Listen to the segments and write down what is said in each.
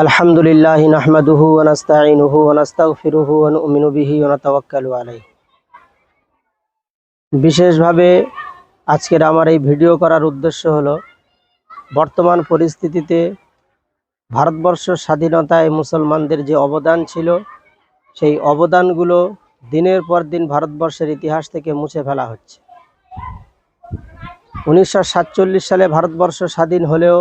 আলহামদুলিল্লাহি নাহমাদুহু ওয়া নাস্তাঈনুহু ওয়া নাস্তাগফিরুহু ওয়া নু'মিনু বিহি ওয়া নাতাওয়াক্কালু আলাইহি। বিশেষভাবে আজকের আমার এই ভিডিও করার উদ্দেশ্য হলো বর্তমান পরিস্থিতিতে ভারতবর্ষ স্বাধীনতায় মুসলমানদের যে অবদান ছিল সেই অবদানগুলো দিনের পর দিন ভারতবর্ষের ইতিহাস থেকে মুছে ফেলা হচ্ছে। 1947 সালে ভারতবর্ষ স্বাধীন হলেও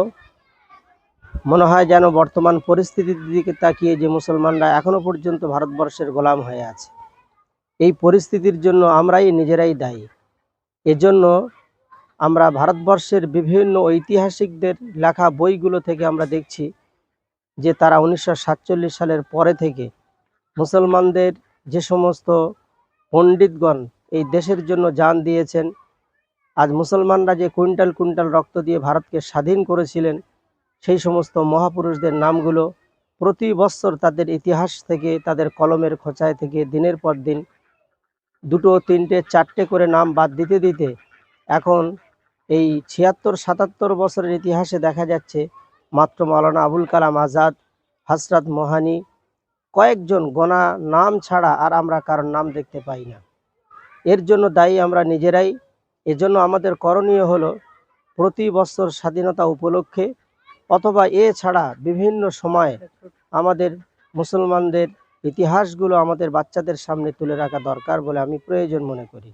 মনে হয় যেন বর্তমান পরিস্থিতির দিকে তাকিয়ে যে মুসলমানরা এখনো পর্যন্ত ভারতবর্ষের গোলাম হয়ে আছে। এই পরিস্থিতির জন্য আমরাই নিজেরাই দায়ী। এজন্য আমরা ভারতবর্ষের বিভিন্ন ঐতিহাসিকদের লেখা বইগুলো থেকে আমরা দেখছি যে তারা 1947 সালের পরে থেকে মুসলমানদের যে সমস্ত পণ্ডিতগণ এই দেশের জন্য জান দিয়েছেন, আজ মুসলমানরা যে কুইন্টাল কুইন্টাল রক্ত দিয়ে ভারতকে স্বাধীন করেছিলেন, সেই সমস্ত মহাপুরুষদের নামগুলো প্রতি বছর তাদের ইতিহাস থেকে, তাদের কলমের খোঁচায় থেকে দিনের পর দিন দুটো তিনটে চারটে করে নাম বাদ দিতে দিতে এখন এই ৭৬-৭৭ বছরের ইতিহাসে দেখা যাচ্ছে মাত্র মাওলানা আবুল কালাম আজাদ, হযরত মোহানি, কয়েকজন গোনা নাম ছাড়া আর আমরা কারোর নাম দেখতে পাই না। এর জন্য দায়ী আমরা নিজেরাই। এজন্য আমাদের করণীয় হলো প্রতি বছর স্বাধীনতা উপলক্ষে অথবা এছাড়া বিভিন্ন সময়ে আমাদের মুসলমানদের ইতিহাসগুলো আমাদের বাচ্চাদের সামনে তুলে রাখা দরকার বলে আমি প্রয়োজন মনে করি।